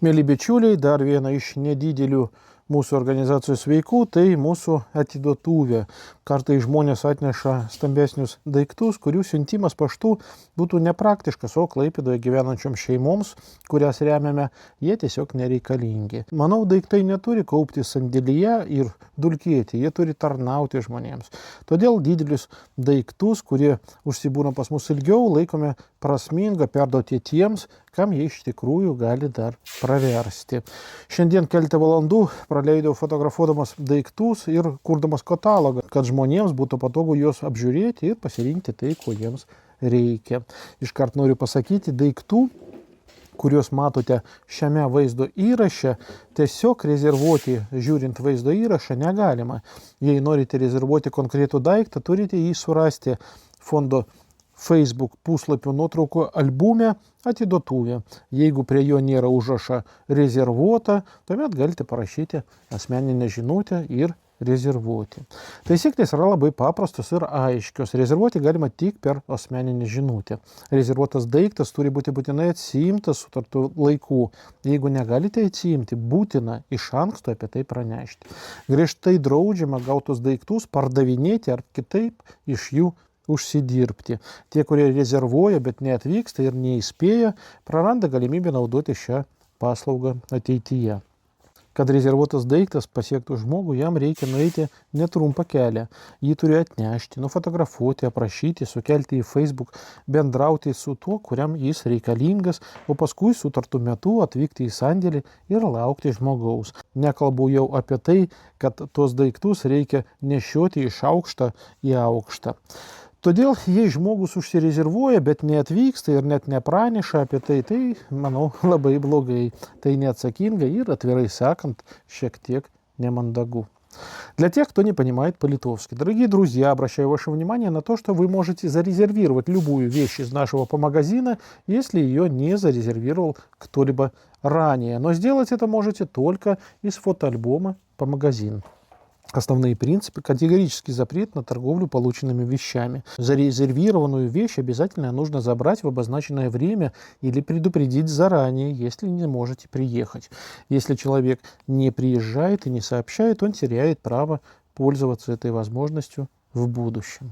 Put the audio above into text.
Mieli bičiuliai, dar viena iš nedidelių mūsų organizacijos veikų, tai mūsų atiduotuvė. Kartais žmonės atneša stambesnius daiktus, kurių siuntimas paštu būtų nepraktiškas, o Klaipėdoje gyvenančiom šeimoms, kurias remiame, jie tiesiog nereikalingi. Manau, daiktai neturi kaupti sandėlyje ir dulkėti, jie turi tarnauti žmonėms. Todėl didelius daiktus, kurie užsibūna pas mus ilgiau, laikome prasminga perduoti tiems, kam jie iš tikrųjų gali dar praversti. Šiandien keletą valandų praleidau fotografuodamas daiktus ir kurdamas katalogą, kad žmonėms būtų patogu juos apžiūrėti ir pasirinkti tai, ko jiems reikia. Iškart noriu pasakyti, daiktų, kuriuos matote šiame vaizdo įraše, tiesiog rezervuoti žiūrint vaizdo įrašą negalima. Jei norite rezervuoti konkretų daiktą, turite jį surasti fondo Facebook puslapio nuotraukų albume atiduotuvė. Jeigu prie jo nėra užrašą rezervuota, tuomet galite parašyti asmeninę žinutę ir rezervuoti. Taisyklės yra labai paprastos ir aiškios. Rezervuoti galima tik per asmeninę žinutę. Rezervuotas daiktas turi būti būtinai atsiimtas sutartų laikų. Jeigu negalite atsiimti, būtina iš anksto apie tai pranešti. Griežtai draudžiama gautus daiktus pardavinėti ar kitaip iš jų užsidirbti. Tie, kurie rezervuoja, bet neatvyksta ir neįspėja, praranda galimybę naudoti šią paslaugą ateityje. Kad rezervuotas daiktas pasiektų žmogų, jam reikia nueiti netrumpą kelią. Jį turi atnešti, nufotografuoti, aprašyti, sukelti į Facebook, bendrauti su tuo, kuriam jis reikalingas, o paskui sutartų metu atvykti į sandėlį ir laukti žmogaus. Nekalbu jau apie tai, kad tuos daiktus reikia nešioti iš aukšto į aukštą. Todėl, jei žmogus užsirezervuoja, bet neatvyksta ir net nepraneša apie tai, tai, manau, labai blogai. Tai неотсакинго и, отверой sakant, šiek tiек немандагу. Для тех, кто не понимает по-литовски, дорогие друзья, обращаю ваше внимание на то, что вы можете зарезервировать любую вещь из нашего магазина, если ее не зарезервировал кто-либо ранее. Но сделать это можете только из фотоальбома по магазину. Основные принципы: категорический запрет на торговлю полученными вещами. Зарезервированную вещь обязательно нужно забрать в обозначенное время или предупредить заранее, если не можете приехать. Если человек не приезжает и не сообщает, он теряет право пользоваться этой возможностью в будущем.